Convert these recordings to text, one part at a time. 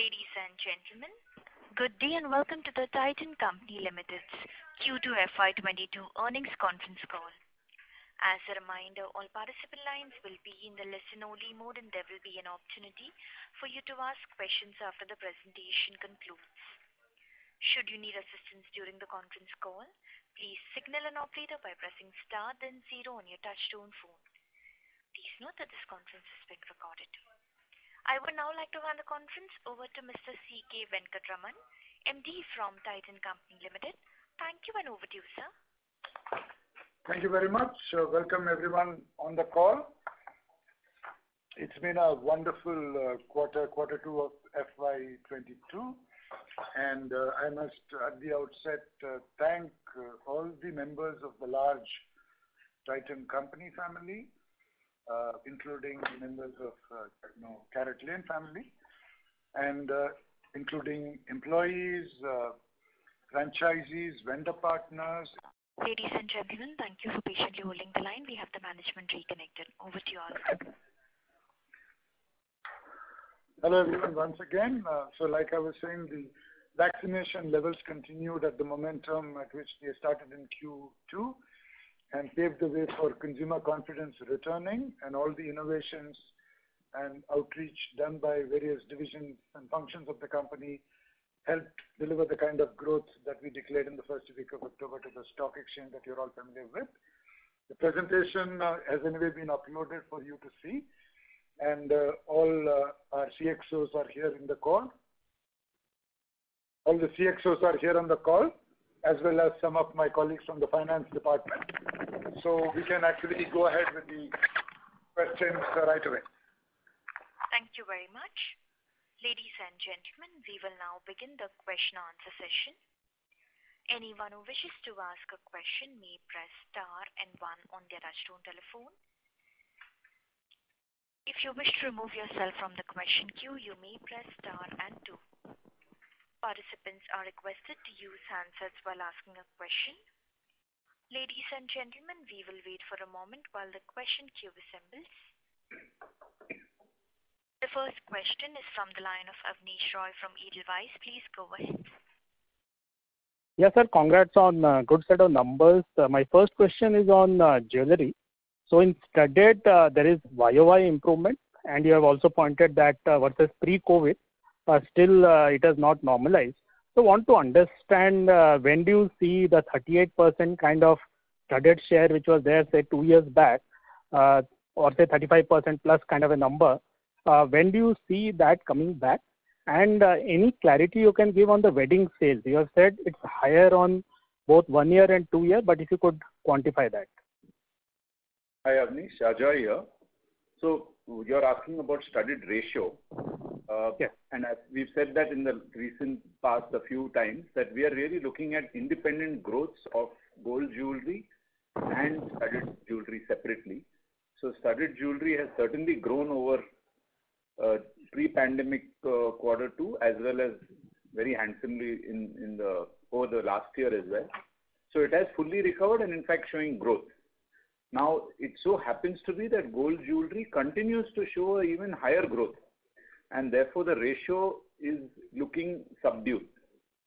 Ladies and gentlemen, good day and welcome to the Titan Company Limited's Q2 FY22 earnings conference call. As a reminder, all participant lines will be in the listen-only mode and there will be an opportunity for you to ask questions after the presentation concludes. Should you need assistance during the conference call, please signal an operator by pressing star then 0 on your touchtone phone. Please note that this conference is being recorded. I would now like to hand the conference over to Mr. C.K. Venkatraman, MD from Titan Company Limited. Thank you and over to you, sir. Thank you very much. Welcome everyone on the call. It's been a wonderful quarter two of FY22, and I must at the outset thank all the members of the large Titan Company family, including the members of CaratLane family, and including employees, franchisees, vendor partners. Ladies and gentlemen, thank you for patiently holding the line. We have the management reconnected. Over to you all. Hello everyone once again. So like I was saying, the vaccination levels continued at the momentum at which they started in Q2 and paved the way for consumer confidence returning, and all the innovations and outreach done by various divisions and functions of the company helped deliver the kind of growth that we declared in the first week of October to the stock exchange that you're all familiar with. The presentation has anyway been uploaded for you to see, and all our CXOs are here in the call. All the CXOs are here on the call, as well as some of my colleagues from the finance department. So we can actually go ahead with the questions right away. Thank you very much. Ladies and gentlemen, we will now begin the question answer session. Anyone who wishes to ask a question may press star and 1 on their touchtone telephone. If you wish to remove yourself from the question queue, you may press star and 2. Participants are requested to use handsets while asking a question. Ladies and gentlemen, we will wait for a moment while the question queue assembles. The first question is from the line of Avnish Roy from Edelweiss. Please go ahead. Yes, sir. Congrats on good set of numbers. My first question is on jewelry. So in studded, there is YOY improvement, and you have also pointed that versus pre-COVID, still it has not normalized. So want to understand when do you see the 38% kind of studded share which was there say 2 years back, or say 35% plus kind of a number, when do you see that coming back? And any clarity you can give on the wedding sales? You have said it's higher on both 1 year and 2 year, but if you could quantify that. Hi Avnish, Ajoy here. So you're asking about studded ratio. Yes. And we've said that in the recent past a few times that we are really looking at independent growths of gold jewelry and studded jewelry separately. So studded jewelry has certainly grown over pre-pandemic Q2 as well as very handsomely over the last year as well. So it has fully recovered and in fact showing growth. Now it so happens to be that gold jewelry continues to show even higher growth, and therefore the ratio is looking subdued.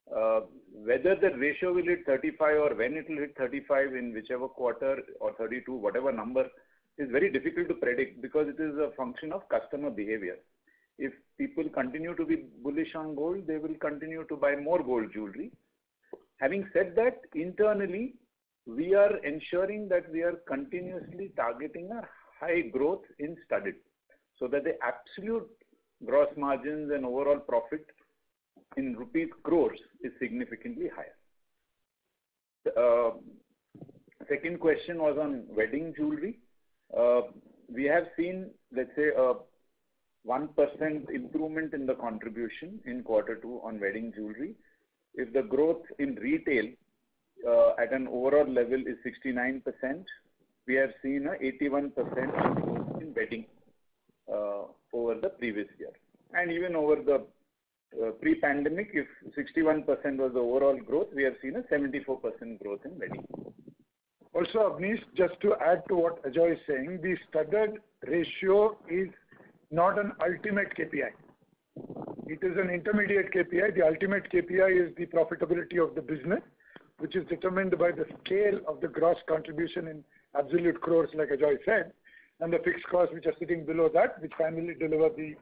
Whether the ratio will hit 35 or when it will hit 35 in whichever quarter or 32, whatever number, is very difficult to predict because it is a function of customer behavior. If people continue to be bullish on gold, they will continue to buy more gold jewelry. Having said that, internally, we are ensuring that we are continuously targeting a high growth in studded so that the absolute gross margins and overall profit in rupees crores is significantly higher. Second question was on wedding jewelry. We have seen, let's say, a 1% improvement in the contribution in Q2 on wedding jewelry. If the growth in retail at an overall level is 69%, we have seen a 81% growth in wedding over the previous year. And even over the pre-pandemic, if 61% was the overall growth, we have seen a 74% growth in wedding. Also, Avnish, just to add to what Ajoy is saying, the studded ratio is not an ultimate KPI. It is an intermediate KPI. The ultimate KPI is the profitability of the business, which is determined by the scale of the gross contribution in absolute crores, like Ajoy said, and the fixed costs which are sitting below that, which finally deliver the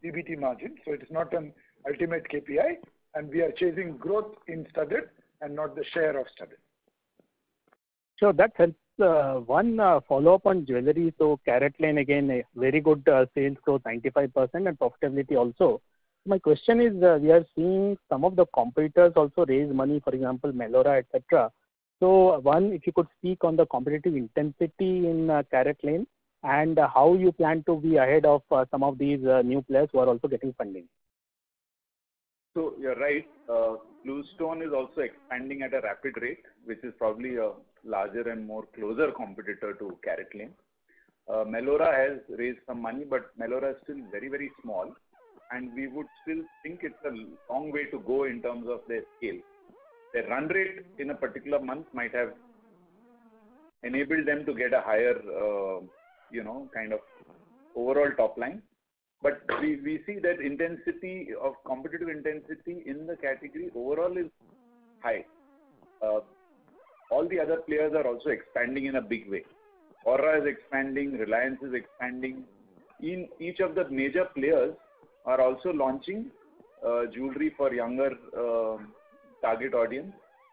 PBT margin. So it is not an ultimate KPI, and we are chasing growth in studded and not the share of studded. Sure, that helps. One follow-up on jewelry. So CaratLane, again, a very good sales growth, 95%, and profitability also. My question is, we are seeing some of the competitors also raise money, for example, Melora, etc. So one, if you could speak on the competitive intensity in CaratLane and how you plan to be ahead of some of these new players who are also getting funding. So you're right. Bluestone is also expanding at a rapid rate, which is probably a larger and more closer competitor to CaratLane. Melora has raised some money, but Melora is still very, very small, and we would still think it's a long way to go in terms of their scale. Their run rate in a particular month might have enabled them to get a higher, kind of overall top line. But we see that competitive intensity in the category overall is high. All the other players are also expanding in a big way. Aura is expanding, Reliance is expanding. In each of the major players are also launching jewelry for younger target audience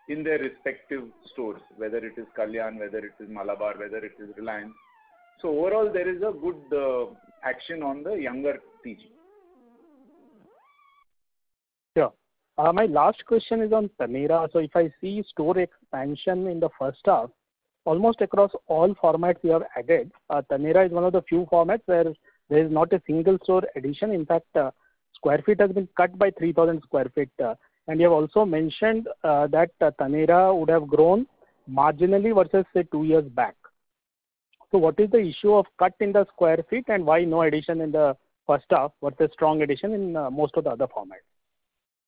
in their respective stores, whether it is Kalyan, whether it is Malabar, whether it is Reliance. So overall, there is a good action on the younger TG. Sure. My last question is on Taneira. So if I see store expansion in the first half, almost across all formats we have added, Taneira is one of the few formats where there is not a single store addition. In fact, square feet has been cut by 3,000 square feet. And you have also mentioned that Taneira would have grown marginally versus, say, 2 years back. So what is the issue of cut in the square feet and why no addition in the first half versus strong addition in most of the other formats?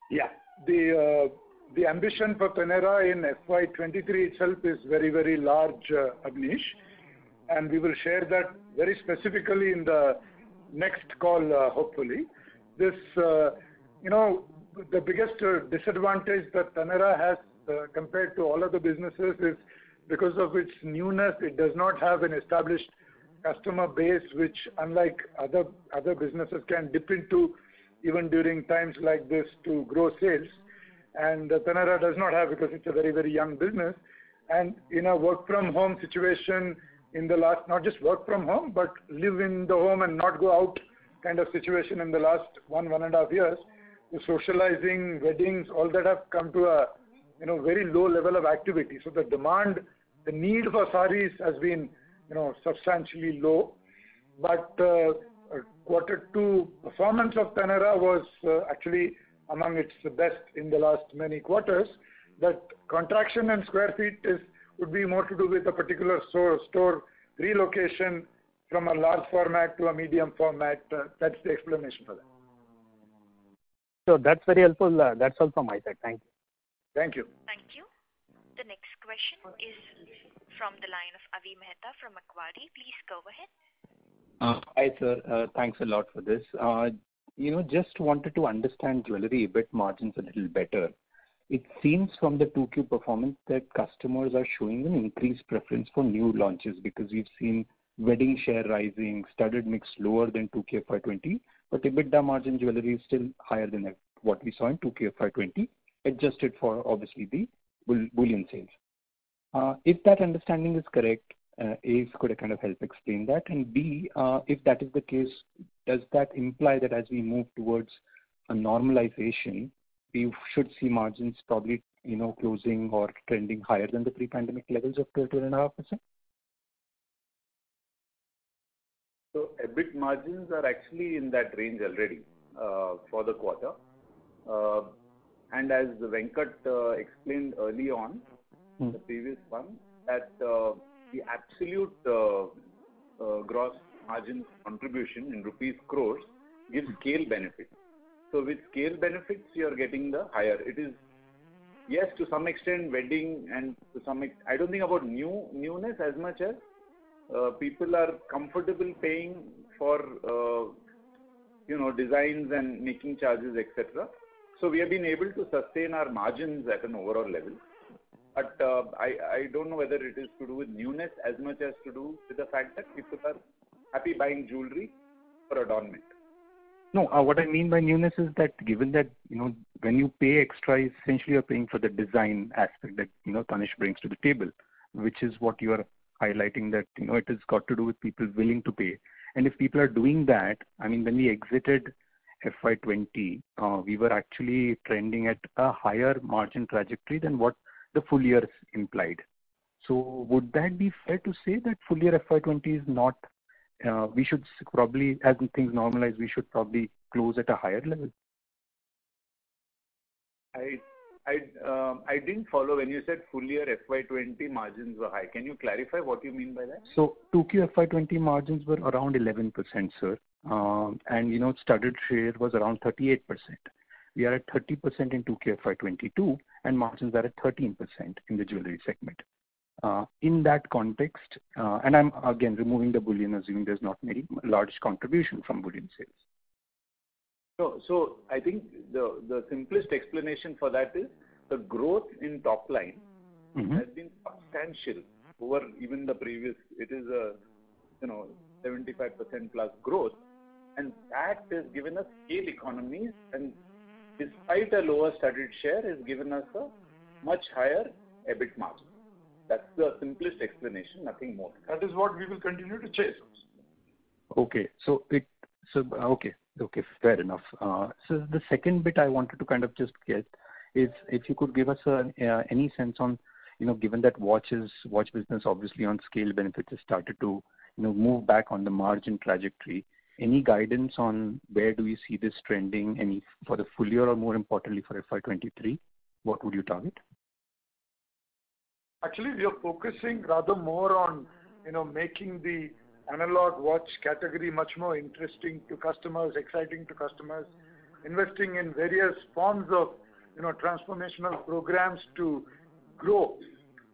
Yeah, the ambition for Taneira in FY23 itself is very, very large, Abneesh, and we will share that very specifically in the next call, hopefully. This, the biggest disadvantage that Taneira has compared to all other businesses is because of its newness. It does not have an established customer base, which unlike other businesses can dip into even during times like this to grow sales. And Taneira does not have, because it's a very, very young business. And in a work from home situation in the last, not just work from home, but live in the home and not go out kind of situation in the last 1.5 years, the socializing, weddings, all that have come to a very low level of activity. So the need for saris has been substantially low. But Q2 performance of Taneira was actually among its best in the last many quarters. That contraction in square feet would be more to do with a particular store relocation from a large format to a medium format. That's the explanation for that. So that's very helpful. That's all from my side. Thank you. Thank you. Thank you. The next question is from the line of Avi Mehta from Macquarie. Please go ahead. Hi, sir. Thanks a lot for this. Just wanted to understand jewelry EBIT margins a little better. It seems from the 2Q performance that customers are showing an increased preference for new launches because we've seen wedding share rising, studded mix lower than 2Q FY20, but EBITDA margin jewelry is still higher than what we saw in 2Q FY20, adjusted for obviously the bullion sales. If that understanding is correct, A, if you could kind of help explain that, and B, if that is the case, does that imply that as we move towards a normalization, we should see margins probably closing or trending higher than the pre-pandemic levels of 12.5%? So EBIT margins are actually in that range already for the quarter. And as Venkat explained early on, the previous one, that the absolute gross margin contribution in rupees crores gives scale benefits. So with scale benefits, you are getting the higher. It is, yes, to some extent wedding, and to some I don't think about newness as much as people are comfortable paying for designs and making charges, etc. So we have been able to sustain our margins at an overall level. But I don't know whether it is to do with newness as much as to do with the fact that people are happy buying jewelry for adornment. No, what I mean by newness is that given that, when you pay extra, essentially you're paying for the design aspect that, Tanishq brings to the table, which is what you are highlighting, that, it has got to do with people willing to pay. And if people are doing that, when we exited FY20, we were actually trending at a higher margin trajectory than what the full year implied. So would that be fair to say that full year FY20 is not, we should probably, as things normalize, we should probably close at a higher level? I didn't follow when you said full year FY20 margins were high. Can you clarify what you mean by that? So 2Q FY20 margins were around 11%, sir. And studded share was around 38%. We are at 30% in 2Q FY22 and margins are at 13% in the jewelry segment. In that context, and I'm again removing the bullion, assuming there's not very large contribution from bullion sales. So I think the simplest explanation for that is the growth in top line has been substantial over even the previous. It is a 75% plus growth, and that has given us scale economies, and despite a lower studded share, has given us a much higher EBIT margin. That's the simplest explanation, nothing more. That is what we will continue to chase. Okay, okay, fair enough. So the second bit I wanted to kind of just get is if you could give us any sense on, given that watch business obviously on scale benefits has started to move back on the margin trajectory. Any guidance on where do you see this trending? Any for the full year, or more importantly for FY23, what would you target? Actually, we are focusing rather more on, making the analog watch category much more interesting to customers, exciting to customers, investing in various forms of, transformational programs to grow.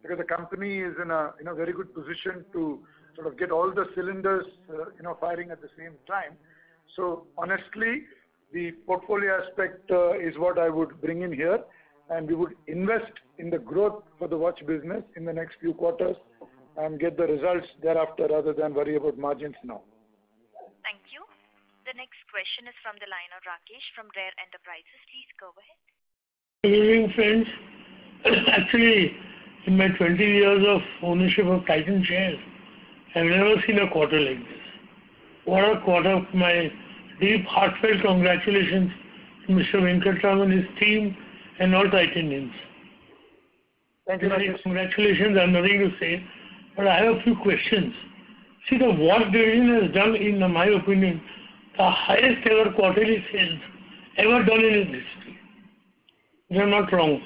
Because the company is in a very good position to sort of get all the cylinders, firing at the same time. So honestly, the portfolio aspect is what I would bring in here, and we would invest in the growth for the watch business in the next few quarters and get the results thereafter rather than worry about margins now. Thank you. The next question is from the line of Rakesh from Rare Enterprises. Please go ahead. Good evening, friends. Actually, in my 20 years of ownership of Titan shares, I've never seen a quarter like this. What a quarter. My deep, heartfelt congratulations to Mr. Venkatraman, his team, and all Titanians. Thank you. Congratulations, I have nothing to say, but I have a few questions. See, the watch division has done, in my opinion, the highest ever quarterly sales ever done in its history. If I'm not wrong.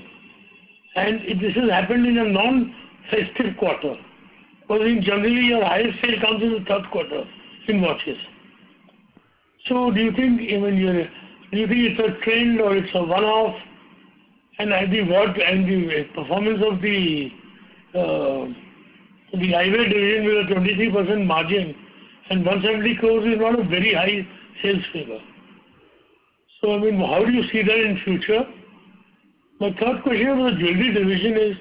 And this has happened in a non-festive quarter. Because generally your highest sale comes in the third quarter in watches. So do you think it's a trend or it's a one-off? And the performance of the eyewear division with a 23% margin and 170 crores is not a very high sales figure. So how do you see that in future? My third question about the jewelry division is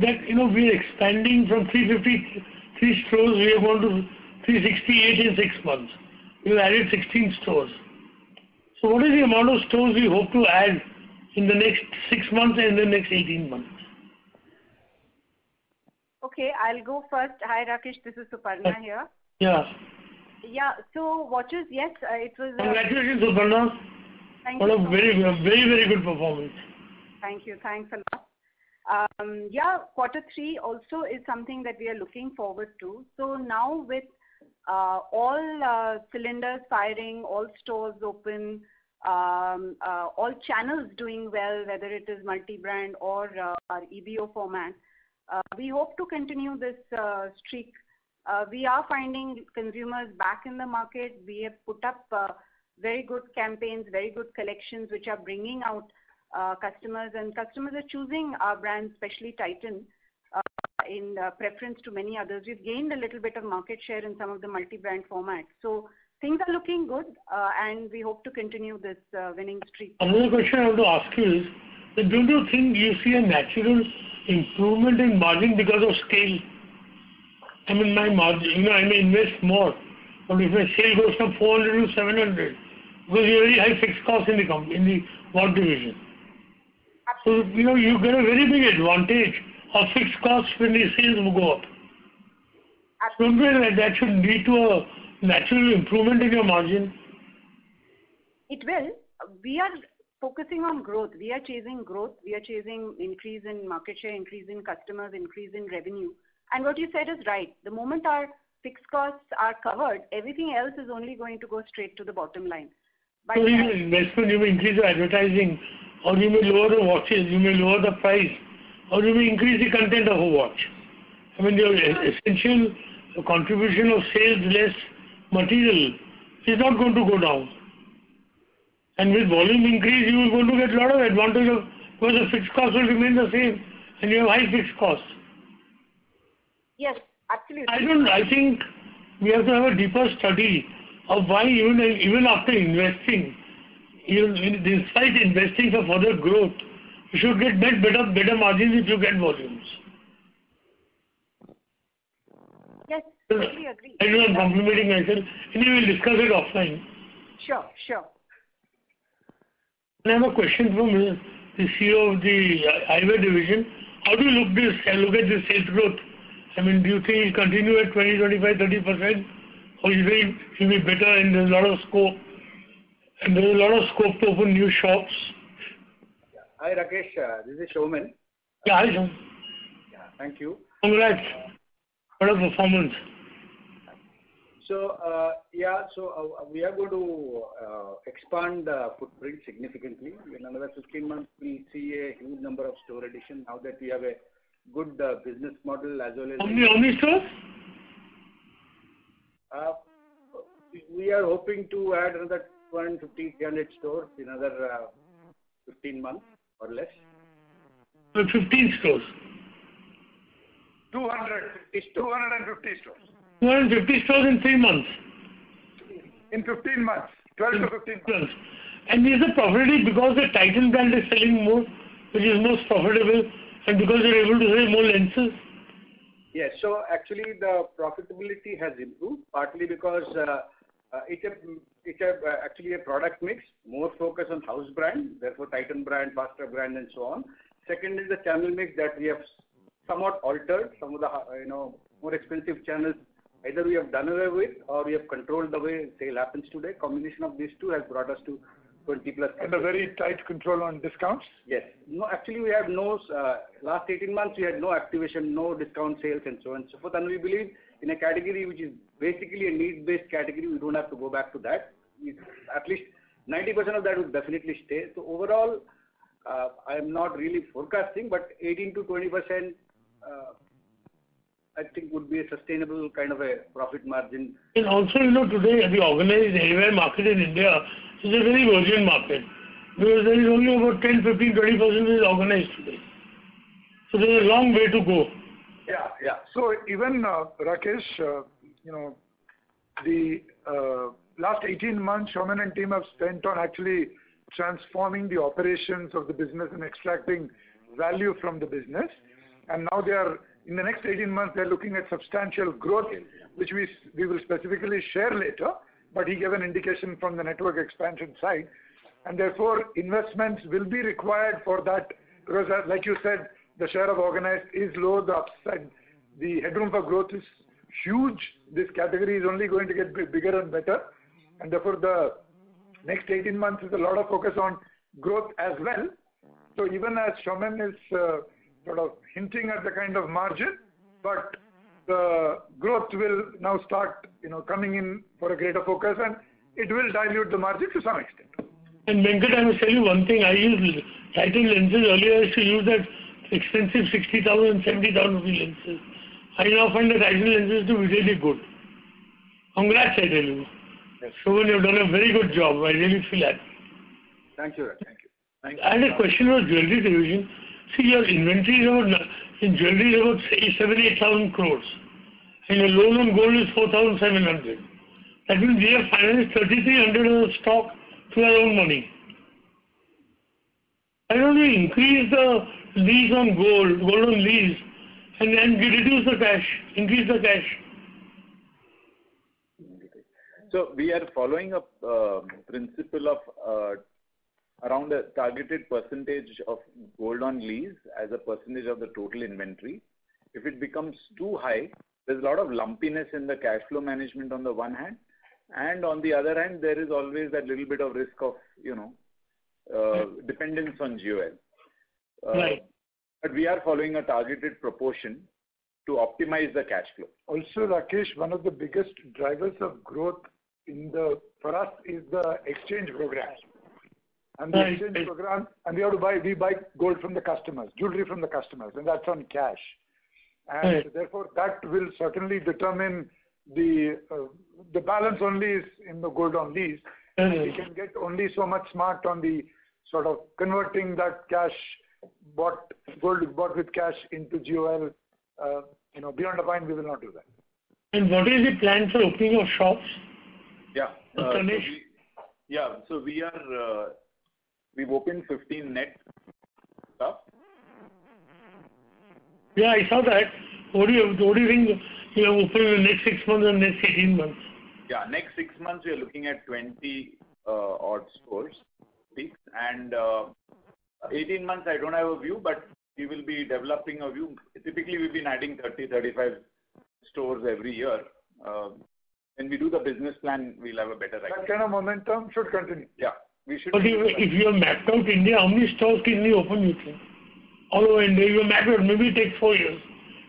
that we are expanding from 353 stores, we have gone to 368 in 6 months. We've added 16 stores. So what is the amount of stores we hope to add in the next 6 months and the next 18 months? Okay, I'll go first. Hi Rakesh, this is Suparna here. Yeah. Yeah, so watches, yes, it was... Congratulations, Suparna. Thank you. What a very, very, very good performance. Thank you, thanks a lot. Yeah, quarter 3 also is something that we are looking forward to. So now with all cylinders firing, all stores open, all channels doing well, whether it is multi-brand or our EBO format, we hope to continue this streak. We are finding consumers back in the market. We have put up very good campaigns, very good collections which are bringing out customers, and customers are choosing our brand, especially Titan, in preference to many others. We've gained a little bit of market share in some of the multi-brand formats. So things are looking good, and we hope to continue this winning streak. Another question I want to ask you is, that don't you think you see a natural improvement in margin because of scale? I mean, my margin, I may invest more, but if my sale goes from 400 to 700, because you very high fixed cost in the company, in the watt division. So, you get a very big advantage of fixed costs when the sales will go up. Don't you think that should lead to a natural improvement in your margin? It will. We are focusing on growth. We are chasing growth. We are chasing increase in market share, increase in customers, increase in revenue. And what you said is right. The moment our fixed costs are covered, everything else is only going to go straight to the bottom line. So you may investment, you may increase your advertising, or you may lower the watches, you may lower the price, or you may increase the content of a watch. I mean, your essential contribution of sales less material is not going to go down. And with volume increase, you are going to get a lot of advantage of, because the fixed cost will remain the same, and you have high fixed costs. Yes, absolutely. I think we have to have a deeper study of why even after investing, despite investing for further growth, you should get better margins if you get volumes. Yes, totally agree. I know I'm complimenting myself. Anyway, we'll discuss it offline. Sure. I have a question from the CEO of the eyewear division. How do you look at this sales growth? I mean, do you think it will continue at 20, 25, 30%? Or you think it will be better and there's a lot of scope? And there's a lot of scope to open new shops? Hi Rakesh, this is Showman. Yeah, hi Showman. Yeah, thank you. Congrats. What a performance. So, we are going to expand footprint significantly. In another 15 months, we'll see a huge number of store addition now that we have a good business model as well as... How many stores? We are hoping to add another 250, 300 stores in another 15 months or less. So 15 stores. 250 stores. 250 stores in 3 months. In 15 months. 12 to 15 months. And is the profitability because the Titan brand is selling more, which is most profitable, and because you're able to sell more lenses? Yes. So actually the profitability has improved, partly because it's actually a product mix, more focus on house brand, therefore Titan brand, Fastrack brand, and so on. Second is the channel mix that we have somewhat altered. Some of the more expensive channels, either we have done away with or we have controlled the way sale happens today. Combination of these two has brought us to 20 plus. And a very tight control on discounts? Yes. No, actually we have no, last 18 months we had no activation, no discount sales and so on and so forth. And we believe in a category which is basically a needs-based category, we don't have to go back to that. At least 90% of that would definitely stay. So overall, I am not really forecasting, but 18 to 20%, I think would be a sustainable kind of a profit margin. And also, today the organized eyewear market in India is a very virgin market, because there is only about 10, 15, 20% is organized today. So there is a long way to go. Yeah. So even Rakesh, the last 18 months, Showman and team have spent on actually transforming the operations of the business and extracting value from the business. And now in the next 18 months, they're looking at substantial growth, which we will specifically share later. But he gave an indication from the network expansion side. And therefore, investments will be required for that, because like you said, the share of organized is low, the upside, the headroom for growth is huge. This category is only going to get bigger and better. And therefore, the next 18 months is a lot of focus on growth as well. So even as Showman is sort of hinting at the kind of margin, but the growth will now start, coming in for a greater focus, and it will dilute the margin to some extent. And Venkat, I must tell you one thing. I used Titan lenses earlier. I used to use that expensive 60,000, 70,000 rupee lenses. I now find the Titan lenses to be really good. Congrats, I tell you. Yes. Showman, you've done a very good job. I really feel happy. Thank you. I had a question about jewelry division. See, your inventory in jewelry is about 7,000-8,000 crores. And your loan on gold is 4,700. That means we have financed 3,300 of stock through our own money. Why don't we increase the lease on gold on lease, and reduce the cash, increase the cash? So we are following a principle of around a targeted percentage of gold on lease as a percentage of the total inventory. If it becomes too high, there's a lot of lumpiness in the cash flow management on the one hand, and on the other hand, there is always that little bit of risk of, dependence on GOL. Right. But we are following a targeted proportion to optimize the cash flow. Also, Rakesh, one of the biggest drivers of growth for us is the exchange program. And the exchange program, and we buy gold from the customers, jewelry from the customers, and that's on cash. And therefore, that will certainly determine the balance only is in the gold on lease. We can get only so much smart on the sort of converting that cash gold bought with cash into GOL. Beyond a point, we will not do that. And what is the plan for opening of shops? Yeah. So we've opened 15 net stuff. Yeah, I saw that. What do you think you have opened in the next 6 months and next 18 months? Yeah, next 6 months we are looking at 20 odd stores. And 18 months I don't have a view, but we will be developing a view. Typically we've been adding 30-35 stores every year. When we do the business plan, we'll have a better idea. That kind of momentum should continue. Yeah, we should. But if you have mapped out India, how many stores can we open, you think? All over India, you map out, maybe it takes 4 years,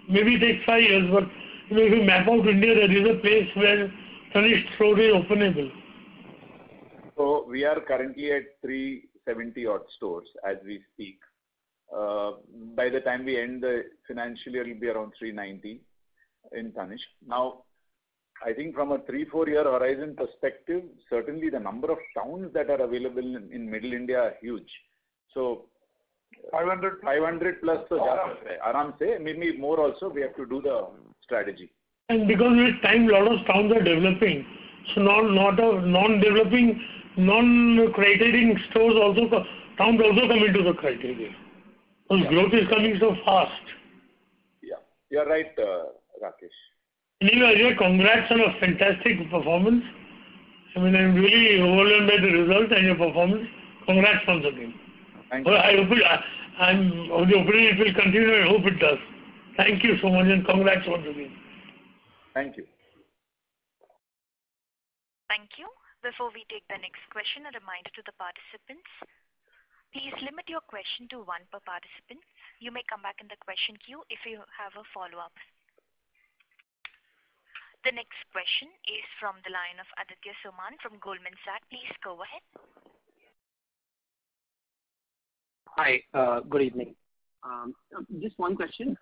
maybe it takes 5 years, but if you map out India, there is a place where Tanishq store is openable. So we are currently at 370 odd stores as we speak. By the time we end the financial year, it will be around 390 in Tanishq. Now, I think from a 3-4 year horizon perspective, certainly the number of towns that are available in Middle India are huge. So 500 plus, so aram se, maybe more also. We have to do the strategy. And because with time, a lot of towns are developing. So non-developing, non-criterion stores towns also come into the criteria. Because growth is coming so fast. Yeah, you're right, Rakesh. Anyway, congrats on a fantastic performance. I mean, I'm really overwhelmed by the result and your performance. Congrats once again. Thank you. I hope I'm of the opinion it will continue. I hope it does. Thank you so much and congrats once again. Thank you. Thank you. Before we take the next question, a reminder to the participants. Please limit your question to one per participant. You may come back in the question queue if you have a follow-up. The next question is from the line of Aditya Soman from Goldman Sachs. Please go ahead. Hi, good evening. Just one question.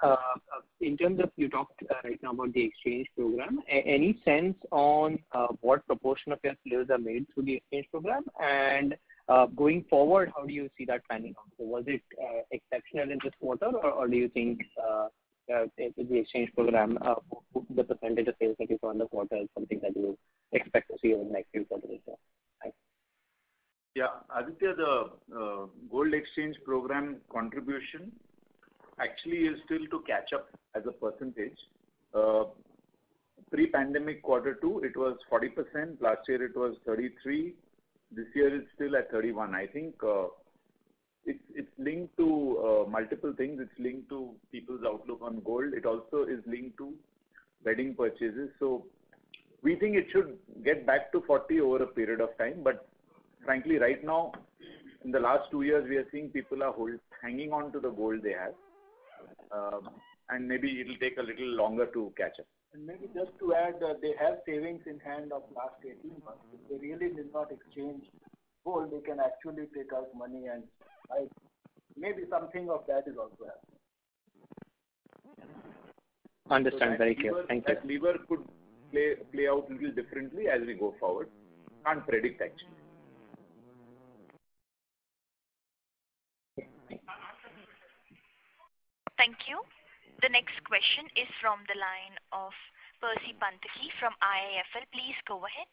In terms of, you talked right now about the exchange program. Any sense on what proportion of your sales are made through the exchange program? And going forward, how do you see that panning out? So was it exceptional in this quarter, or do you think the exchange program, the percentage of sales that you saw in the quarter is something that you expect to see over the next few quarters? Thanks. Yeah, Aditya, the gold exchange program contribution actually is still to catch up as a percentage. Pre-pandemic Q2, it was 40%. Last year it was 33. This year it's still at 31. I think it's linked to multiple things. It's linked to people's outlook on gold. It also is linked to wedding purchases. So we think it should get back to 40 over a period of time. But frankly, right now, in the last 2 years, we are seeing people are hanging on to the gold they have. And maybe it will take a little longer to catch up. And maybe just to add, they have savings in hand of last 18 months. If they really did not exchange gold, they can actually take out money and maybe something of that is also happening. Understand, very clear. Thank you. That lever could play out a little differently as we go forward. Can't predict actually. Thank you. The next question is from the line of Percy Panthaki from IIFL. Please go ahead.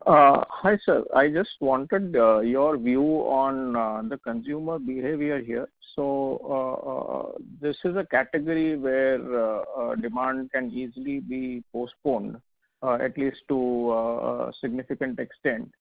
Hi, sir. I just wanted your view on the consumer behavior here. So, this is a category where demand can easily be postponed, at least to a significant extent.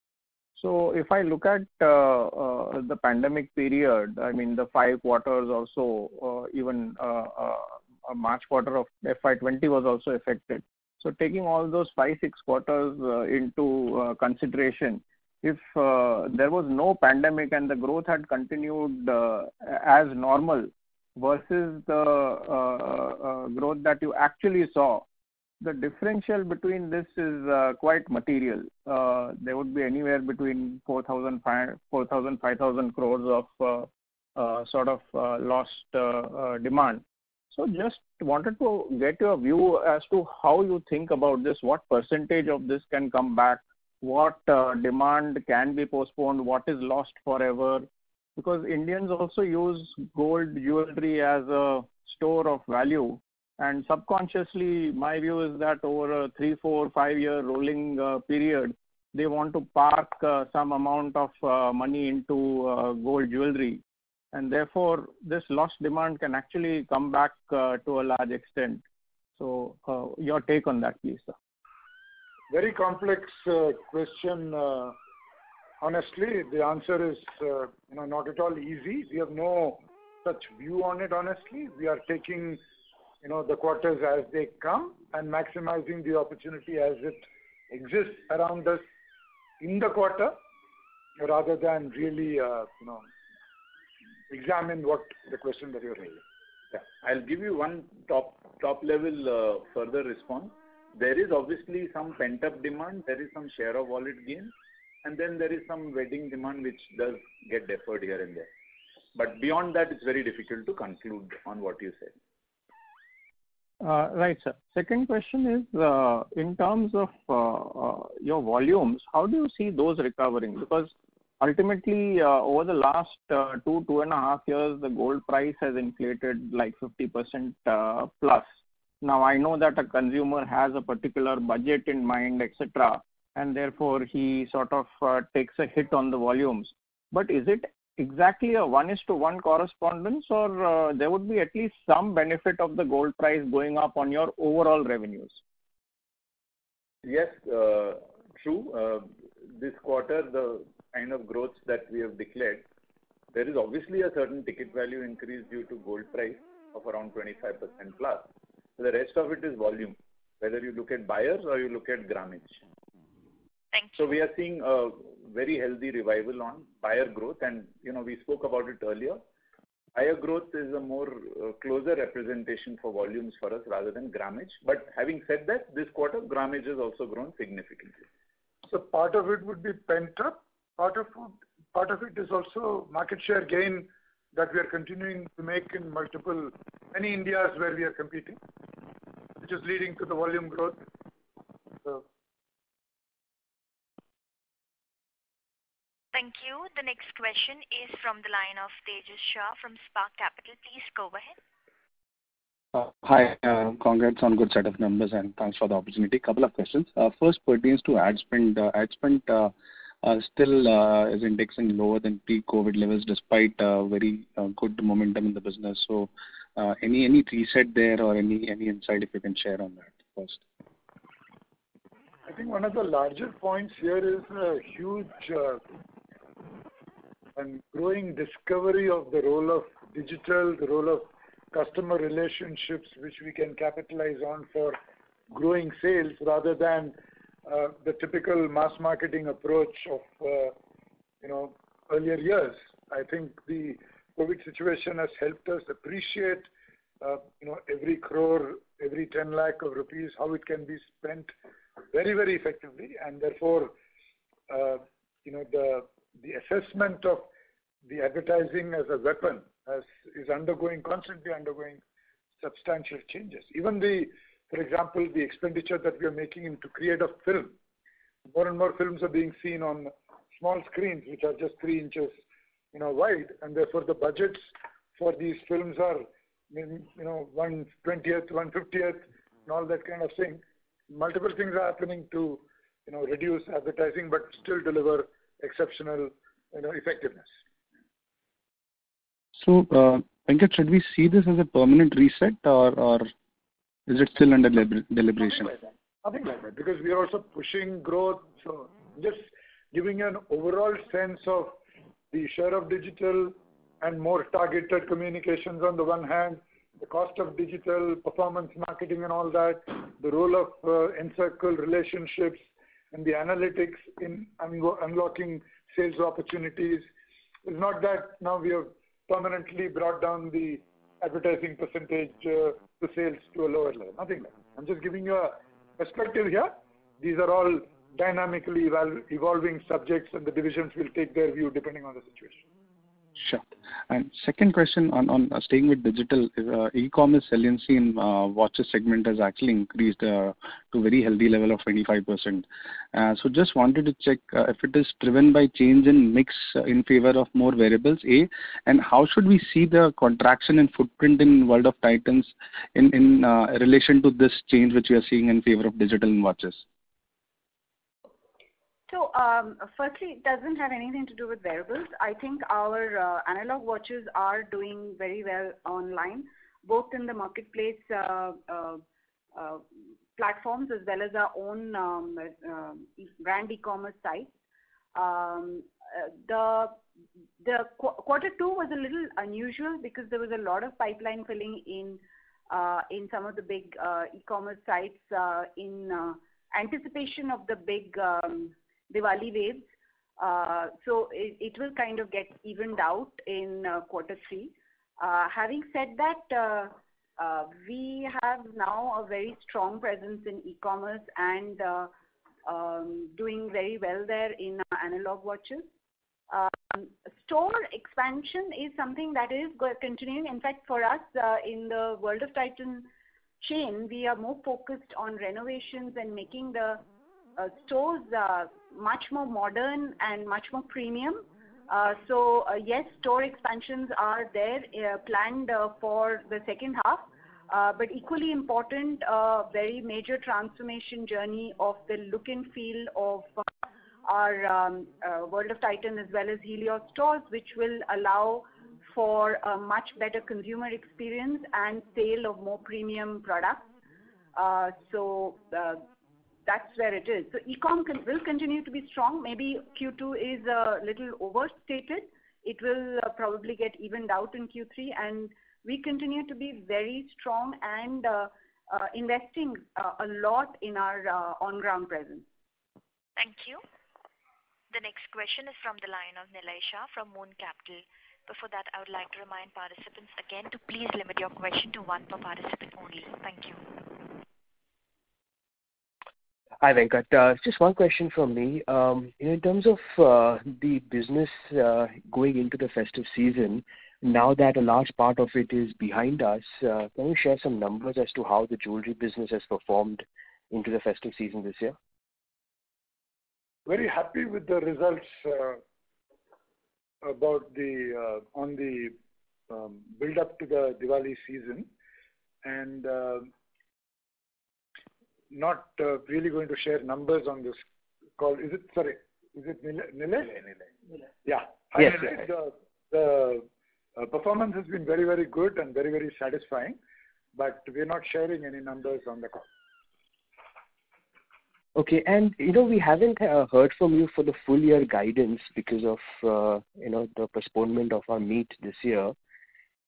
So, if I look at the pandemic period, I mean, the 5 quarters or so, even a March quarter of FY20 was also affected. So taking all those 5-6 quarters into consideration, if there was no pandemic and the growth had continued as normal versus the growth that you actually saw, the differential between this is quite material. There would be anywhere between 4,000, 5,000 crores of sort of lost demand. So just wanted to get your view as to how you think about this, what percentage of this can come back, what demand can be postponed, what is lost forever, because Indians also use gold jewelry as a store of value, and subconsciously my view is that over a 3, 4, 5-year rolling period, they want to park some amount of money into gold jewelry. And therefore, this lost demand can actually come back to a large extent. So, your take on that, please, sir. Very complex question. Honestly, the answer is not at all easy. We have no such view on it. Honestly, we are taking the quarters as they come and maximizing the opportunity as it exists around us in the quarter, rather than really examine what the question that you're raising. Yeah. I'll give you one top level further response. There is obviously some pent up demand, there is some share of wallet gain, and then there is some wedding demand which does get deferred here and there. But beyond that, it's very difficult to conclude on what you said. Right, sir. Second question is, in terms of your volumes, how do you see those recovering? Because ultimately, over the last 2.5 years, the gold price has inflated like 50% plus. Now, I know that a consumer has a particular budget in mind, etc., and therefore he sort of takes a hit on the volumes. But is it exactly a 1:1 correspondence, or there would be at least some benefit of the gold price going up on your overall revenues? Yes, true. This quarter, the kind of growth that we have declared, there is obviously a certain ticket value increase due to gold price of around 25% plus. The rest of it is volume, whether you look at buyers or you look at grammage. Thank you. So we are seeing a very healthy revival on buyer growth, and we spoke about it earlier. Buyer growth is a more closer representation for volumes for us rather than grammage. But having said that, this quarter grammage has also grown significantly. So part of it would be pent up. Part of it is also market share gain that we are continuing to make in many Indias where we are competing, which is leading to the volume growth. So. Thank you. The next question is from the line of Tejas Shah from Spark Capital. Please go ahead. Hi, congrats on good set of numbers and thanks for the opportunity. Couple of questions. First pertains to ad spend. Ad spend still is indexing lower than pre-COVID levels despite very good momentum in the business. So, any reset there or any insight if you can share on that first? I think one of the larger points here is a huge and growing discovery of the role of digital, the role of customer relationships, which we can capitalize on for growing sales rather than the typical mass marketing approach of earlier years. I think the COVID situation has helped us appreciate every crore, every 10 lakh of rupees, how it can be spent very, very effectively, and therefore the assessment of the advertising as a weapon is constantly undergoing substantial changes. Even for example, the expenditure that we are making into create a film. More and more films are being seen on small screens, which are just 3 inches, wide, and therefore the budgets for these films are, 1/20th, 1/50th, and all that kind of thing. Multiple things are happening to reduce advertising but still deliver exceptional, effectiveness. So, Venkat, should we see this as a permanent reset or is it still under deliberation? Nothing like that, because we are also pushing growth. So just giving an overall sense of the share of digital and more targeted communications on the one hand, the cost of digital, performance marketing and all that, the role of Encircle relationships and the analytics in unlocking sales opportunities. It's not that now we have permanently brought down the advertising percentage to sales to a lower level. Nothing like that. I'm just giving you a perspective here. These are all dynamically evolving subjects, and the divisions will take their view depending on the situation. Sure. And second question on staying with digital, e-commerce saliency in watches segment has actually increased to a very healthy level of 25%. So just wanted to check if it is driven by change in mix in favor of more wearables, A, and how should we see the contraction in footprint in World of Titans in relation to this change which we are seeing in favor of digital in watches? So, firstly, it doesn't have anything to do with wearables. I think our analog watches are doing very well online, both in the marketplace platforms as well as our own brand e-commerce sites. The quarter two was a little unusual because there was a lot of pipeline filling in some of the big e-commerce sites in anticipation of the big Diwali waves. So it will kind of get evened out in quarter three. Having said that, we have now a very strong presence in e-commerce and doing very well there in analog watches. Store expansion is something that is continuing. In fact, for us in the World of Titan chain, we are more focused on renovations and making the stores much more modern and much more premium. So yes, store expansions are there planned for the second half, but equally important, very major transformation journey of the look and feel of our World of Titan as well as Helios stores, which will allow for a much better consumer experience and sale of more premium products. So that's where it is. So e-com will continue to be strong. Maybe Q2 is a little overstated. It will probably get evened out in Q3, and we continue to be very strong and investing a lot in our on-ground presence. Thank you. The next question is from the line of Nilay Shah from Moon Capital. Before that, I would like to remind participants again to please limit your question to one per participant only. Thank you. Hi, Venkat. Just one question from me. In terms of the business going into the festive season, now that a large part of it is behind us, can you share some numbers as to how the jewelry business has performed into the festive season this year? Very happy with the results about on the build up to the Diwali season, and not really going to share numbers on this call. Is it Nilay? Yeah. Yes. The performance has been very, very good and very, very satisfying, but we're not sharing any numbers on the call. Okay, and we haven't heard from you for the full year guidance because of the postponement of our meet this year.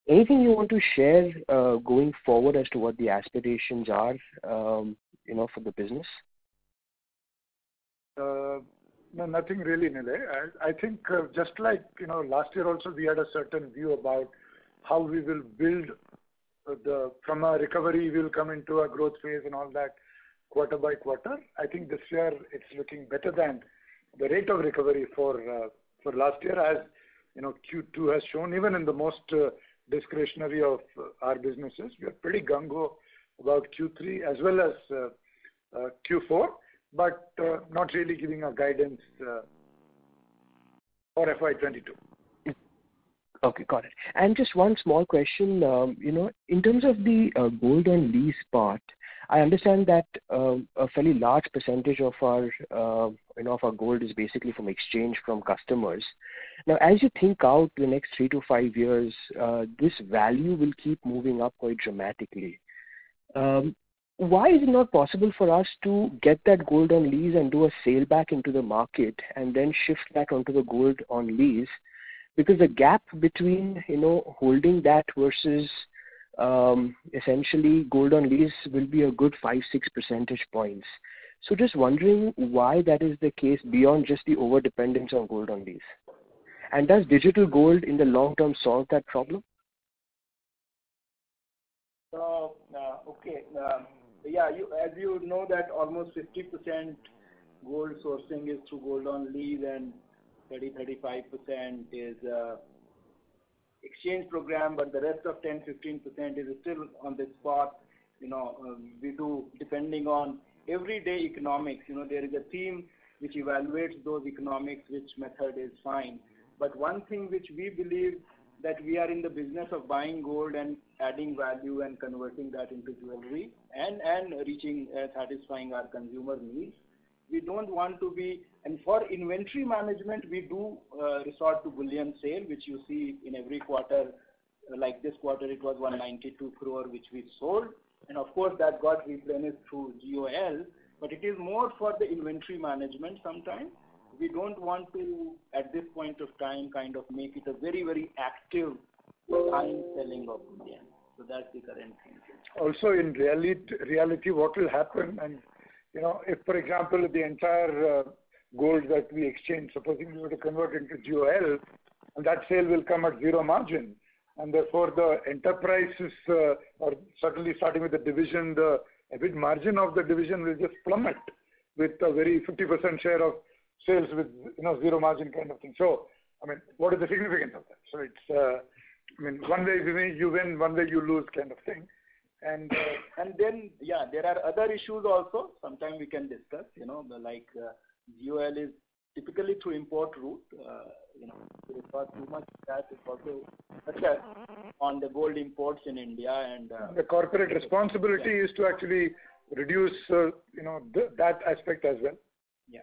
Anything you want to share going forward as to what the aspirations are, for the business? No, nothing really, Nilay. I think just like last year also we had a certain view about how we will build from a recovery we will come into a growth phase and all that quarter by quarter. I think this year it's looking better than the rate of recovery for last year, as Q2 has shown. Even in the most discretionary of our businesses, we are pretty gung-ho about Q3 as well as Q4, but not really giving a guidance for FY22. Okay, got it. And just one small question, in terms of the gold on lease part, I understand that a fairly large percentage of our of our gold is basically from exchange from customers. Now, as you think out the next 3 to 5 years, this value will keep moving up quite dramatically. Why is it not possible for us to get that gold on lease and do a sale back into the market and then shift that onto the gold on lease? Because the gap between holding that versus essentially gold on lease will be a good 5-6 percentage points. So just wondering why that is the case beyond just the over dependence on gold on lease. And does digital gold in the long term solve that problem? Okay. Yeah, as you know that almost 50% gold sourcing is through gold on lease and 35% is exchange program, but the rest of 10-15% is still on the spot. We do depending on everyday economics. There is a team which evaluates those economics, which method is fine. But one thing which we believe that we are in the business of buying gold and adding value and converting that into jewelry and reaching satisfying our consumer needs. We don't want to be, and for inventory management, we do resort to bullion sale, which you see in every quarter. Like this quarter, it was 192 crore, which we sold. And of course, that got replenished through GOL, but it is more for the inventory management sometimes. We don't want to, at this point of time, kind of make it a very, very active buying selling of bullion. So that's the current thing. Also, in reality, what will happen, and if, for example, the entire gold that we exchange, supposing we were to convert into GOL, and that sale will come at zero margin, and therefore the enterprises, or certainly starting with the division, the EBIT margin of the division will just plummet with a very 50% share of sales with zero margin kind of thing. So, what is the significance of that? So it's, one way you win, one way you lose kind of thing. And then, there are other issues also. Sometimes we can discuss, like GOL is typically through import route. There is not too much that is also pressure on the gold imports in India. And the corporate responsibility is to actually reduce, that aspect as well. Yeah.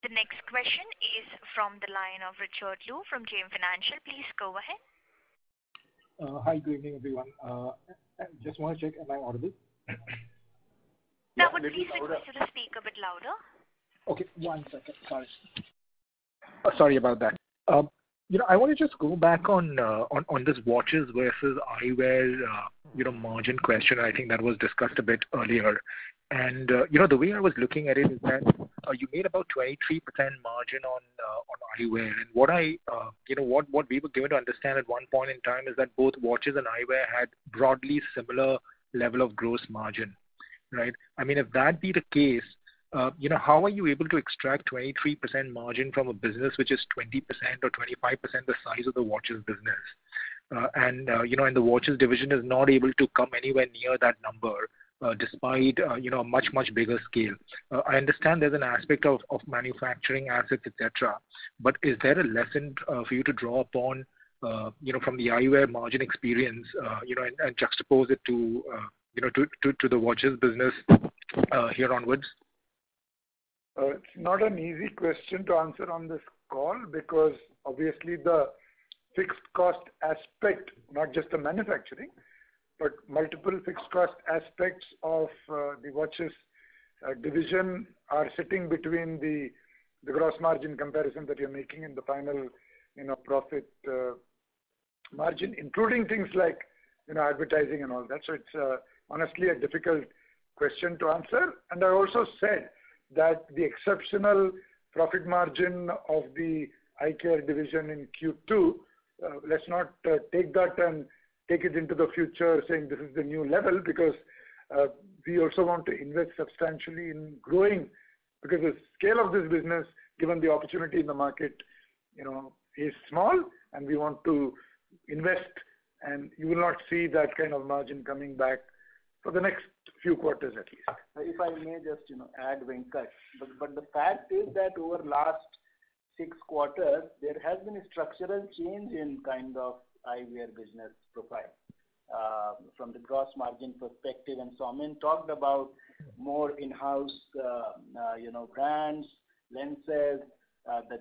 The next question is from the line of Richard Liu from JM Financial. Please go ahead. Hi, good evening, everyone. Just want to check, am I audible? Now, would please request you to speak a bit louder. Okay, 1 second. Sorry. Sorry about that. I want to just go back on this watches versus eyewear, margin question. I think that was discussed a bit earlier. And, the way I was looking at it is that you made about 23% margin on eyewear. And what what we were given to understand at one point in time is that both watches and eyewear had broadly similar level of gross margin, right? If that be the case, how are you able to extract 23% margin from a business which is 20% or 25% the size of the watches business? And the watches division is not able to come anywhere near that number, despite, a much, much bigger scale. I understand there's an aspect of manufacturing assets, etc. But is there a lesson for you to draw upon, from the eyewear margin experience, and juxtapose it to, to the watches business here onwards? It's not an easy question to answer on this call because obviously the fixed cost aspect, not just the manufacturing, but multiple fixed cost aspects of the watches division are sitting between the gross margin comparison that you're making in the final, profit margin, including things like, advertising and all that. So it's honestly a difficult question to answer. And I also said that the exceptional profit margin of the eye care division in Q2, let's not take that and take it into the future saying this is the new level, because we also want to invest substantially in growing, because the scale of this business, given the opportunity in the market, is small, and we want to invest, and you will not see that kind of margin coming back for the next few quarters at least. If I may just, add, Venkat, but the fact is that over last 6 quarters, there has been a structural change in kind of eyewear business profile from the gross margin perspective. And Saumen talked about more in-house, brands, lenses, the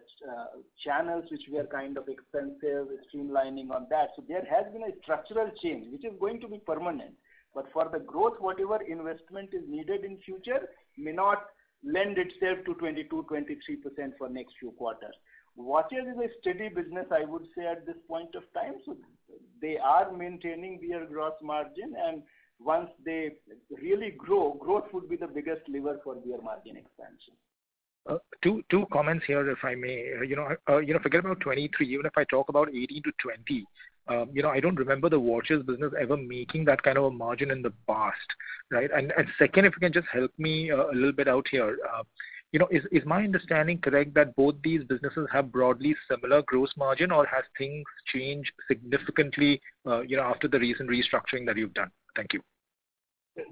channels which were kind of expensive, streamlining on that. So there has been a structural change which is going to be permanent. But for the growth, whatever investment is needed in future may not lend itself to 22-23% for next few quarters. Watches is a steady business, I would say, at this point of time. So they are maintaining their gross margin, and once they really grow, growth would be the biggest lever for their margin expansion. Two comments here, if I may. Forget about 23. Even if I talk about 18 to 20, I don't remember the watches business ever making that kind of a margin in the past, right? And second, if you can just help me a little bit out here, is my understanding correct that both these businesses have broadly similar gross margin, or has things changed significantly, after the recent restructuring that you've done? Thank you.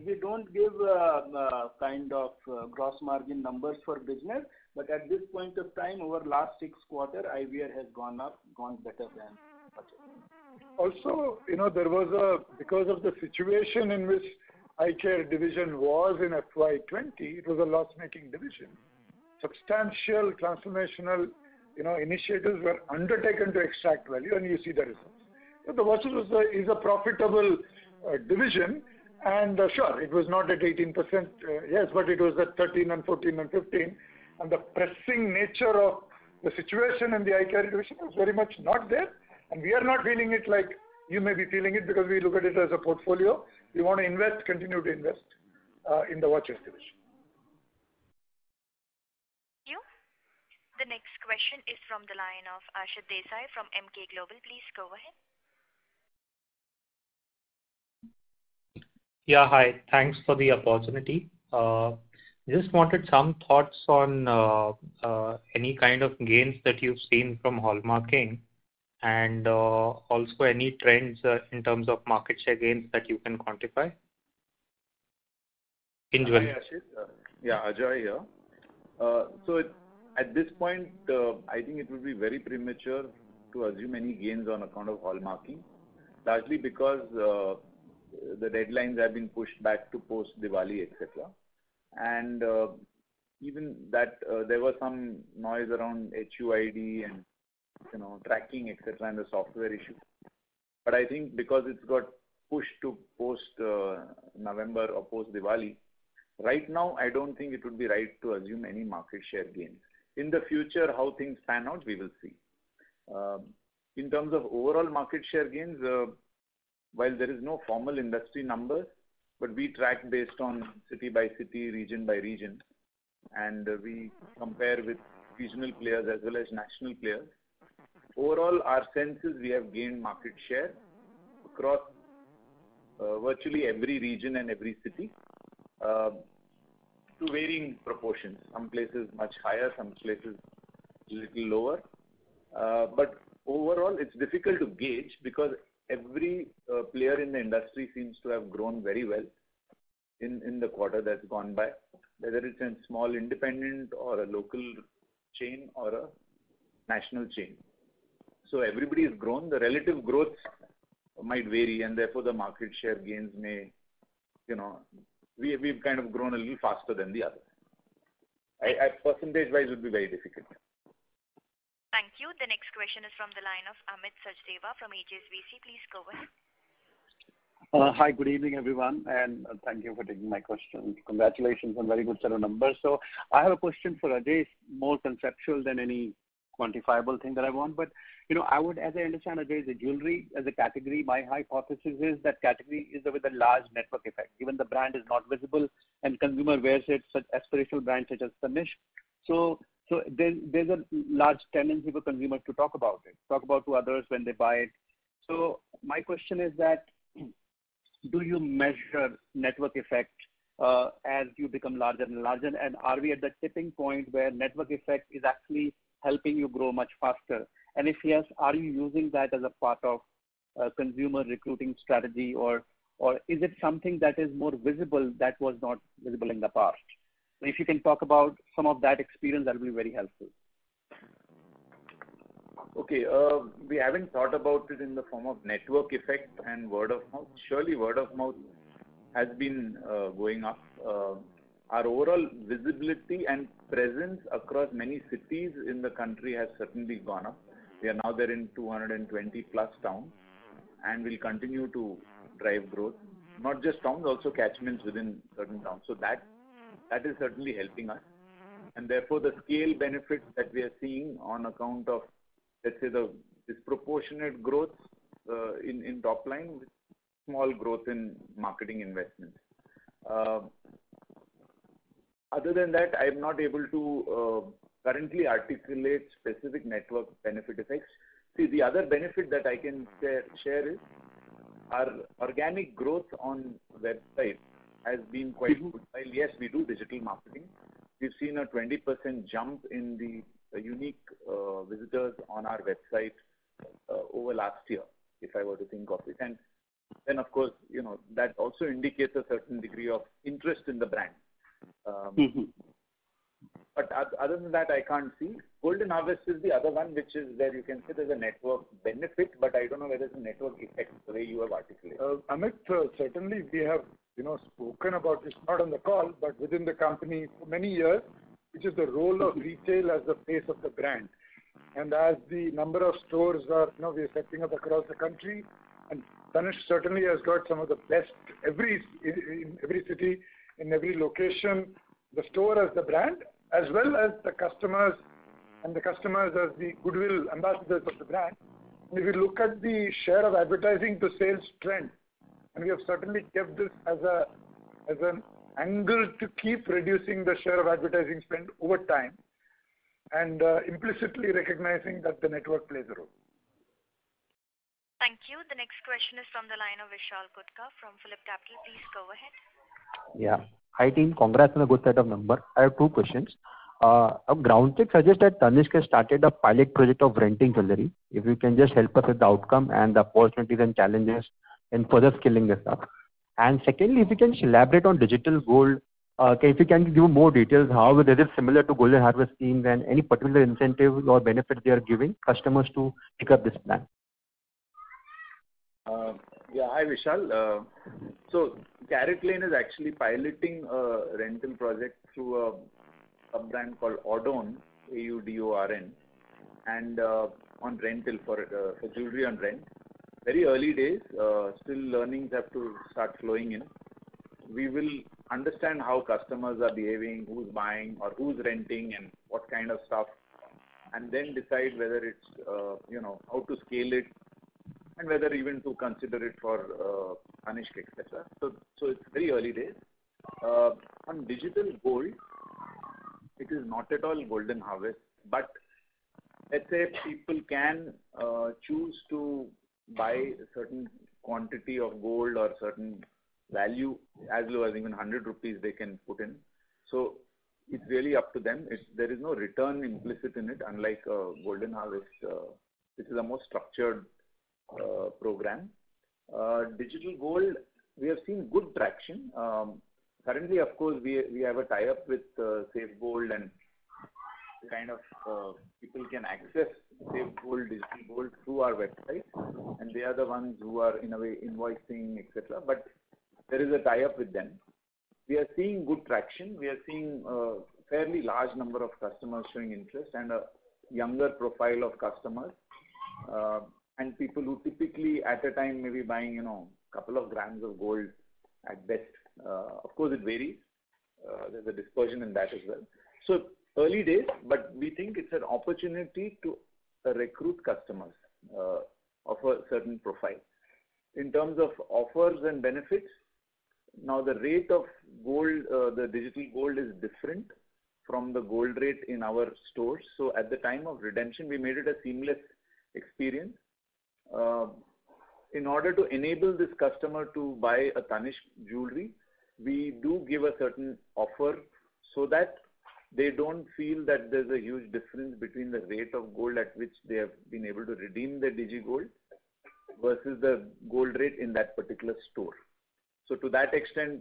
We don't give kind of gross margin numbers for business, but at this point of time, over last 6 quarters, eyewear has gone better than watches. Also, there was because of the situation in which eye care division was in FY20, it was a loss-making division. Substantial transformational, initiatives were undertaken to extract value, and you see the results. So the watches is a profitable division, and sure, it was not at 18%, yes, but it was at 13 and 14 and 15, and the pressing nature of the situation in the eye care division was very much not there, and we are not feeling it like you may be feeling it, because we look at it as a portfolio. We want to continue to invest in the watches division. Thank you. The next question is from the line of Ashit Desai from Emkay Global. Please go ahead. Yeah, hi. Thanks for the opportunity. Just wanted some thoughts on any kind of gains that you've seen from hallmarking, and also any trends in terms of market share gains that you can quantify in jewelry. Hi, Ashit. Ajoy here. So at this point, I think it would be very premature to assume any gains on account of hallmarking, largely because the deadlines have been pushed back to post-Diwali, etc. And even that there was some noise around HUID and tracking, etc., and the software issue. But I think because it's got pushed to post-November or post-Diwali, right now I don't think it would be right to assume any market share gains. In the future, how things pan out, we will see. In terms of overall market share gains, while there is no formal industry numbers, but we track based on city by city, region by region, and we compare with regional players as well as national players. Overall, our sense is we have gained market share across virtually every region and every city to varying proportions. Some places much higher, some places a little lower. But overall, it's difficult to gauge because every player in the industry seems to have grown very well in the quarter that's gone by, whether it's a small independent or a local chain or a national chain. So everybody has grown. The relative growth might vary, and therefore the market share gains may, we've kind of grown a little faster than the others. Percentage-wise would be very difficult. Thank you. The next question is from the line of Amit Sachdeva from HSBC. Please go ahead. Hi, good evening, everyone, and thank you for taking my question. Congratulations on very good set of numbers. So I have a question for Ajay, more conceptual than any quantifiable thing that I want. But, as I understand, Ajay, the jewelry as a category, my hypothesis is that category is with a large network effect. Even the brand is not visible and consumer wears it, such aspirational brands such as Tanishq. So there's a large tendency for consumers to talk about it, talk about to others when they buy it. So my question is that, do you measure network effect as you become larger and larger? And are we at the tipping point where network effect is actually helping you grow much faster? And if yes, are you using that as a part of consumer recruiting strategy or or is it something that is more visible that was not visible in the past? If you can talk about some of that experience, that will be very helpful. Okay, we haven't thought about it in the form of network effect and word of mouth. Surely word of mouth has been going up. Our overall visibility and presence across many cities in the country has certainly gone up. We are now there in 220 plus towns and will continue to drive growth. Not just towns, also catchments within certain towns. So that is certainly helping us. And therefore the scale benefits that we are seeing on account of, let's say, the disproportionate growth in top line with small growth in marketing investments. Other than that, I am not able to currently articulate specific network benefit effects. See, the other benefit that I can share is our organic growth on website has been quite good. While yes, we do digital marketing, we've seen a 20% jump in the unique visitors on our website over last year, if I were to think of it. And then, of course, that also indicates a certain degree of interest in the brand. But other than that, I can't see. Golden Harvest is the other one, which is where you can say there's a network benefit, but I don't know whether it's a network effect the way you have articulated. Amit, certainly we have spoken about this, not on the call, but within the company for many years, which is the role of retail as the face of the brand. And as the number of stores are, we are setting up across the country, and Tanishq certainly has got some of the best in every city, in every location, the store as the brand, as well as the customers, and the customers as the goodwill ambassadors of the brand. And if you look at the share of advertising to sales trend, and we have certainly kept this as an angle to keep reducing the share of advertising spend over time, and implicitly recognizing that the network plays a role. Thank you. The next question is from the line of Vishal Gutka from PhillipCapital. Please go ahead. Yeah. Hi team, congrats on a good set of numbers. I have two questions. A ground check suggests that Tanishq has started a pilot project of renting jewelry. If you can just help us with the outcome and the opportunities and challenges in further scaling this up. And secondly, if you can elaborate on digital gold, if you can give more details, how is it similar to Golden Harvest schemes and any particular incentive or benefits they are giving customers to pick up this plan? Yeah, hi Vishal. So CaratLane is actually piloting a rental project through a brand called Audorn, AUDORN, and on rental for jewelry on rent. Very early days, still learnings have to start flowing in. We will understand how customers are behaving, who's buying or who's renting and what kind of stuff, and then decide whether it's, how to scale it, and whether even to consider it for Tanishq, etc. So it's very early days. On digital gold, it is not at all Golden Harvest, but let's say people can choose to buy a certain quantity of gold or certain value as low as even 100 rupees they can put in. So it's really up to them. There is no return implicit in it, unlike Golden Harvest, which is a more structured program. Digital gold, we have seen good traction. Currently, of course, we have a tie-up with Safe Gold, and kind of people can access Safe Gold, digital gold through our website, and they are the ones who are in a way invoicing, etc. But there is a tie-up with them. We are seeing good traction. We are seeing a fairly large number of customers showing interest and a younger profile of customers. And people who typically at a time may be buying, a couple of grams of gold at best. Of course, it varies. There's a dispersion in that as well. So early days, but we think it's an opportunity to recruit customers of a certain profile. In terms of offers and benefits, now the rate of gold, the digital gold is different from the gold rate in our stores. So at the time of redemption, we made it a seamless experience. In order to enable this customer to buy a Tanishq jewelry, we do give a certain offer so that they don't feel that there's a huge difference between the rate of gold at which they have been able to redeem their DigiGold versus the gold rate in that particular store. to that extent,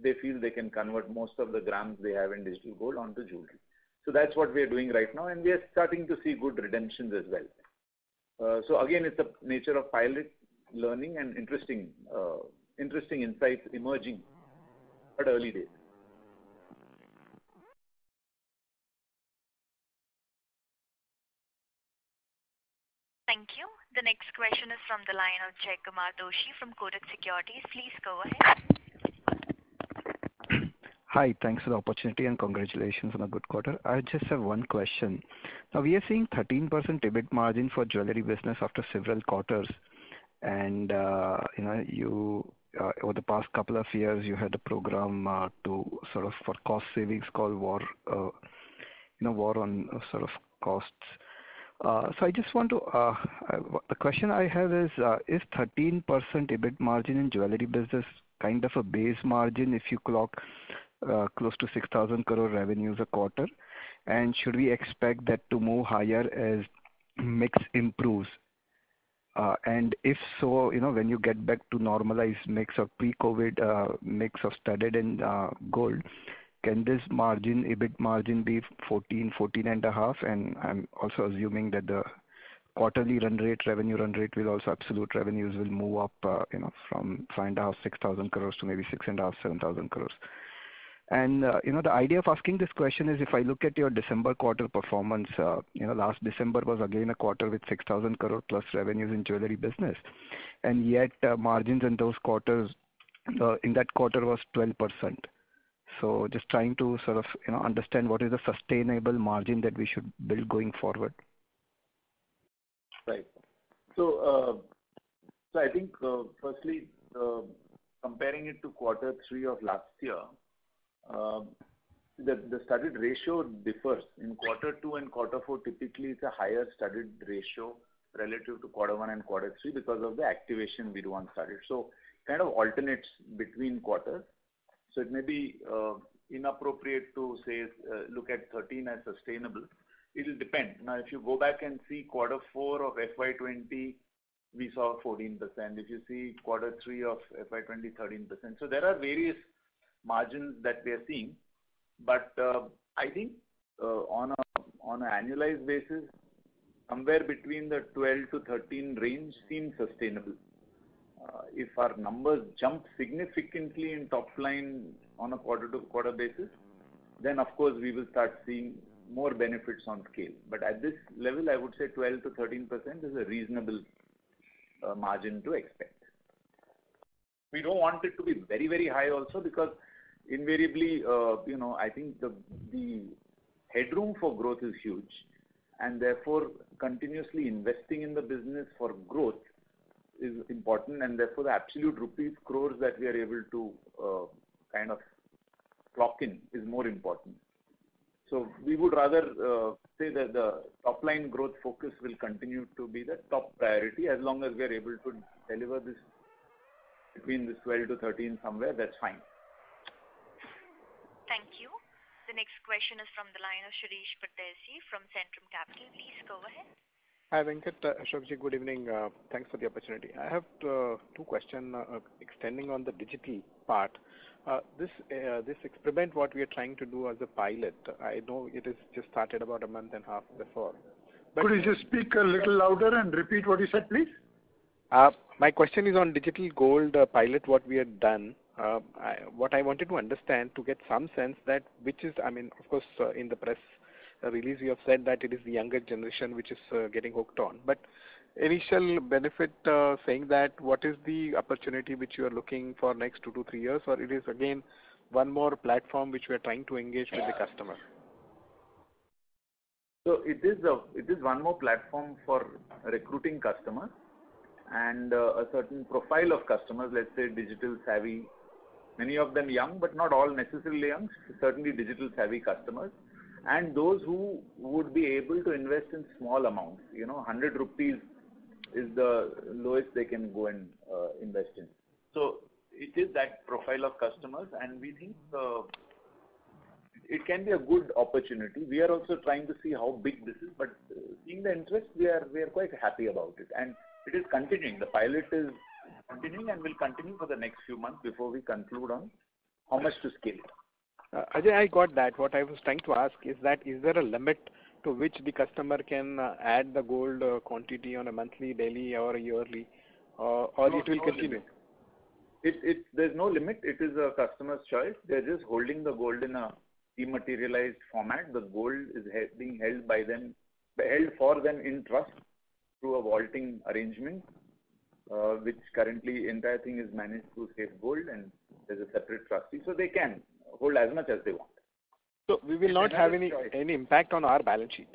they feel they can convert most of the grams they have in digital gold onto jewelry. So that's what we are doing right now, and we are starting to see good redemptions as well. So again, it's a nature of pilot learning and interesting insights emerging at early days. Thank you. The next question is from the line of Jaykumar Doshi from Kotak Securities. Please go ahead. Hi, thanks for the opportunity and congratulations on a good quarter. I just have one question. Now we are seeing 13% EBIT margin for jewelry business after several quarters, and you over the past couple of years you had a program to sort of for cost savings called war on sort of costs. So I just want to the question I have is 13% EBIT margin in jewelry business kind of a base margin if you clock close to 6,000 crore revenues a quarter, and should we expect that to move higher as mix improves? And if so, when you get back to normalized mix of pre-COVID mix of studded and gold, can this margin, EBIT margin, be 14.5? And I'm also assuming that the quarterly revenue run rate will also, absolute revenues will move up, from 5,500, 6,000 crores to maybe 6,500, 7,000 crores. And, the idea of asking this question is if I look at your December quarter performance, last December was again a quarter with 6,000 crore plus revenues in jewelry business. And yet margins in those quarters, in that quarter was 12%. So just trying to sort of, understand what is the sustainable margin that we should build going forward. Right. So I think, firstly, comparing it to quarter 3 of last year, the studded ratio differs. In quarter 2 and quarter 4, typically it's a higher studded ratio relative to quarter 1 and quarter 3 because of the activation we do on studded. So kind of alternates between quarters. So it may be inappropriate to say look at 13 as sustainable. It will depend. Now, if you go back and see quarter 4 of FY20, we saw 14%. If you see quarter 3 of FY20, 13%. So there are various margins that we are seeing, but I think on an annualized basis, somewhere between the 12 to 13 range seems sustainable. If our numbers jump significantly in top line on a quarter-to-quarter basis, then of course we will start seeing more benefits on scale. But at this level, I would say 12 to 13% is a reasonable margin to expect. We don't want it to be very, very high also because invariably, I think the headroom for growth is huge, and therefore continuously investing in the business for growth is important, and therefore the absolute rupees crores that we are able to kind of clock in is more important. So we would rather say that the top line growth focus will continue to be the top priority. As long as we are able to deliver this between this 12 to 13 somewhere, that's fine. Thank you. The next question is from the line of Shirish Patesi from Centrum Capital. Please go ahead. Hi, Venkat. Ashokji, good evening. Thanks for the opportunity. I have two questions extending on the digital part. This experiment, what we are trying to do as a pilot, I know it is just started about a month and a half before. But could you just speak a little louder and repeat what you said, please? My question is on digital gold pilot, what we had done. What I wanted to understand to get some sense that which is, of course, in the press release you have said that it is the younger generation which is getting hooked on. But initial benefit saying that what is the opportunity which you are looking for next 2 to 3 years, or it is again one more platform which we are trying to engage with the customer? So it is one more platform for recruiting customers and a certain profile of customers, let's say digital savvy, many of them young, but not all necessarily young, certainly digital savvy customers, and those who would be able to invest in small amounts. 100 rupees is the lowest they can go and invest in. So it is that profile of customers, and we think it can be a good opportunity. We are also trying to see how big this is, but seeing the interest, we are quite happy about it, and it is continuing. The pilot is continuing and will continue for the next few months before we conclude on how much to scale it. Ajay, I got that. What I was trying to ask is there a limit to which the customer can add the gold quantity on a monthly, daily, or yearly, or it will continue? There's no limit. It is a customer's choice. They're just holding the gold in a dematerialized format. The gold is being held for them in trust through a vaulting arrangement, which currently entire thing is managed through Safe Gold, and there's a separate trustee, so they can hold as much as they want. So we will not have any impact on our balance sheet?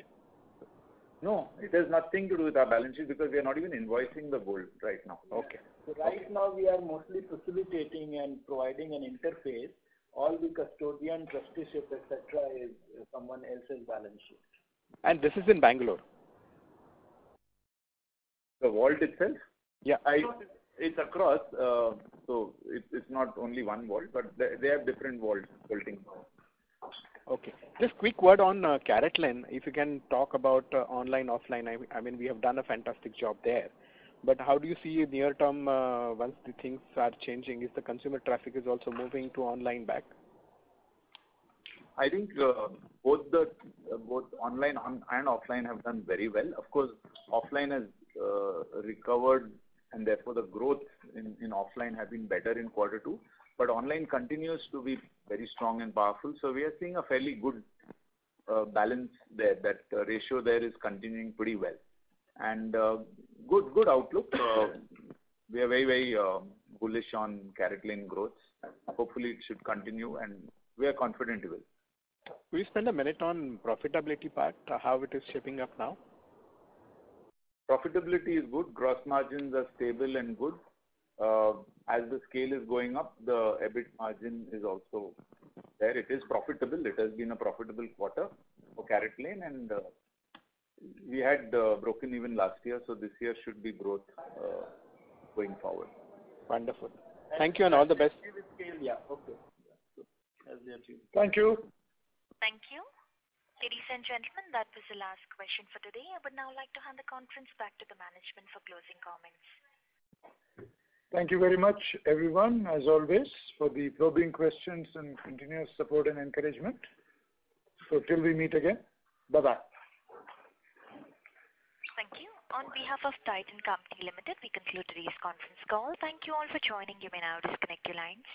No, it has nothing to do with our balance sheet because we are not even invoicing the gold right now. Okay. So right now we are mostly facilitating and providing an interface. All the custodian, trusteeship, etc. is someone else's balance sheet. And this is in Bangalore? The vault itself? Yeah. It's across, so it's not only one vault, but they have different vaulting. Okay. Just quick word on CaratLane. If you can talk about online, offline. I mean, we have done a fantastic job there. But how do you see near term once the things are changing? Is the consumer traffic is also moving to online back? I think both online and offline have done very well. Of course, offline has recovered, and therefore the growth in offline have been better in Q2. But online continues to be very strong and powerful. So we are seeing a fairly good balance there. That ratio there is continuing pretty well, and good outlook. We are very, very bullish on CaratLane growth. Hopefully, it should continue, and we are confident it will. Will you spend a minute on profitability part, how it is shaping up now? Profitability is good. Gross margins are stable and good. As the scale is going up, the EBIT margin is also there. It is profitable. It has been a profitable quarter for CaratLane, and we had broken even last year, so this year should be growth going forward. Wonderful. Thank you and all the best. Yeah, okay. Thank you. Thank you. Ladies and gentlemen, that was the last question for today. I would now like to hand the conference back to the management for closing comments. Thank you very much, everyone, as always, for the probing questions and continuous support and encouragement. So till we meet again, bye-bye. Thank you. On behalf of Titan Company Limited, we conclude today's conference call. Thank you all for joining. You may now disconnect your lines.